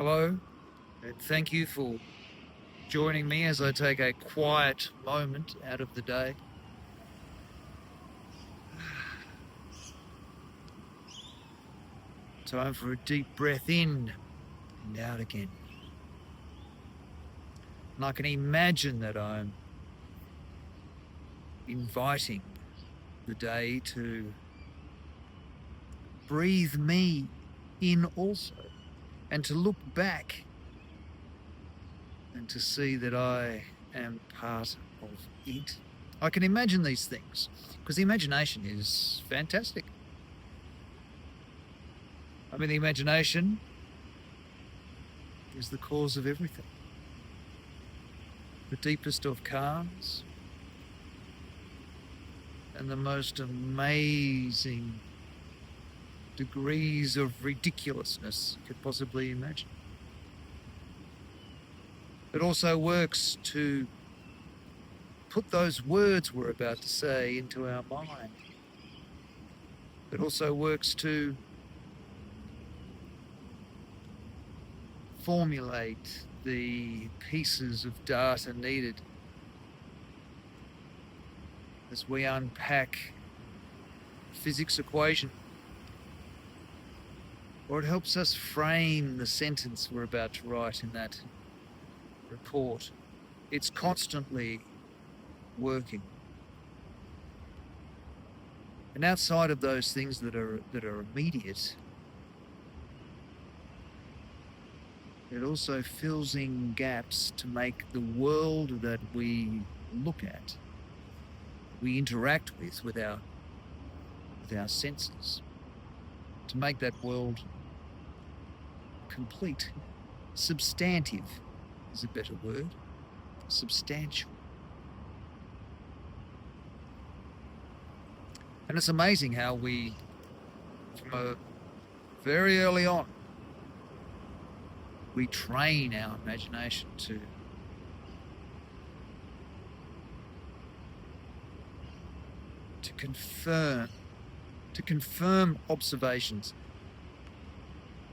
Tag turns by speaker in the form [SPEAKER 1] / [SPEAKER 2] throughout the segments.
[SPEAKER 1] Hello, and thank you for joining me as I take a quiet moment out of the day. Time for a deep breath in and out again. And I can imagine that I'm inviting the day to breathe me in also, and to look back and to see that I am part of it. I can imagine these things because the imagination is fantastic. I mean, the imagination is the cause of everything. The deepest of calms and the most amazing degrees of ridiculousness you could possibly imagine. It also works to put those words we're about to say into our mind. It also works to formulate the pieces of data needed as we unpack physics equation, or it helps us frame the sentence we're about to write in that report. It's constantly working. And outside of those things that are immediate, it also fills in gaps to make the world that we look at, we interact with our senses, to make that world complete. Substantive is a better word. Substantial. And it's amazing how we, from very early on, we train our imagination to confirm observations,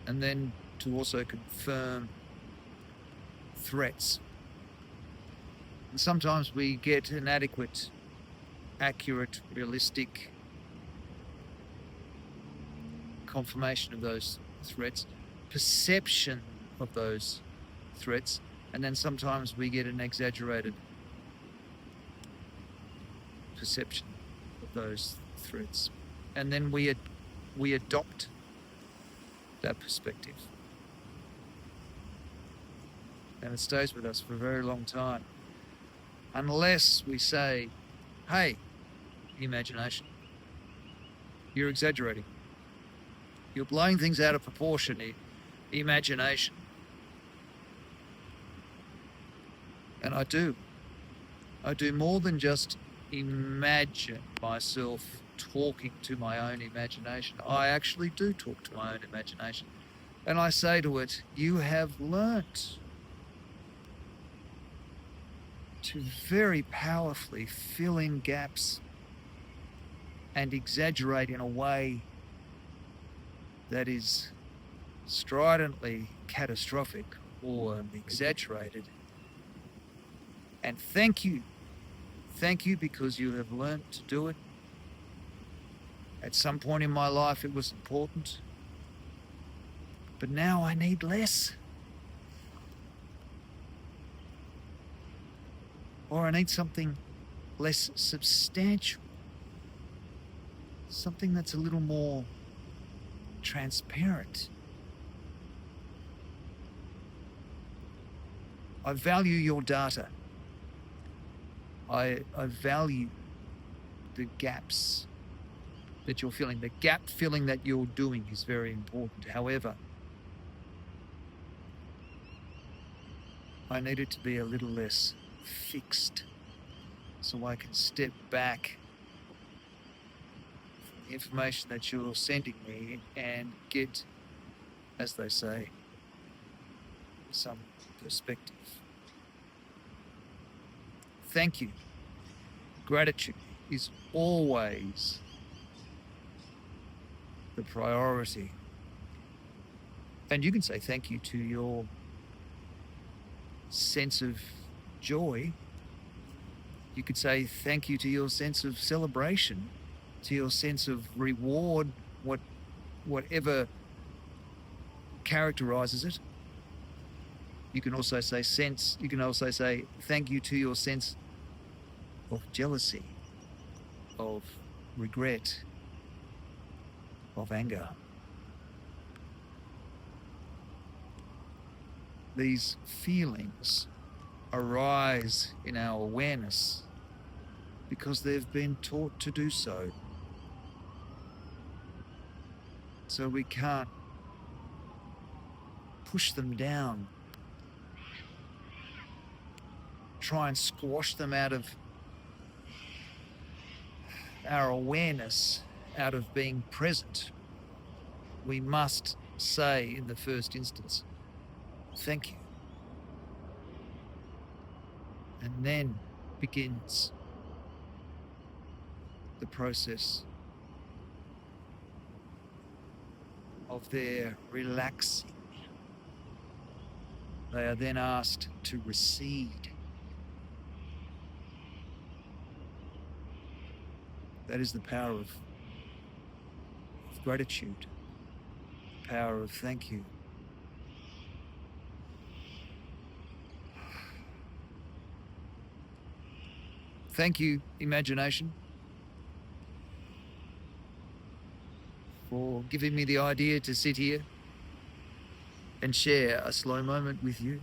[SPEAKER 1] and then to also confirm threats. And sometimes we get inadequate, accurate, realistic confirmation of those threats, perception of those threats, and then sometimes we get an exaggerated perception of those threats. And then we adopt that perspective. And it stays with us for a very long time. Unless we say, hey, imagination, you're exaggerating. You're blowing things out of proportion, imagination. And I do more than just imagine myself talking to my own imagination. I actually do talk to my own imagination. And I say to it, you have learnt to very powerfully fill in gaps and exaggerate in a way that is stridently catastrophic or exaggerated. And thank you because you have learnt to do it. At some point in my life it was important, but now I need less. Or I need something less substantial. Something that's a little more transparent. I value your data. I value the gaps that you're filling. The gap filling that you're doing is very important. However, I need it to be a little less fixed so I can step back from the information that you're sending me and get, as they say, some perspective. Thank you. Gratitude is always the priority And you can say thank you to your sense of joy. You could say thank you to your sense of celebration, to your sense of reward, whatever characterizes it. You can also say thank you to your sense of jealousy, of regret, of anger. These feelings arise in our awareness because they've been taught to do so. So we can't push them down, try and squash them out of our awareness, out of being present. We must say in the first instance, thank you. And then begins the process of their relaxing. They are then asked to recede. That is the power of gratitude, the power of thank you. Thank you, imagination, for giving me the idea to sit here and share a slow moment with you.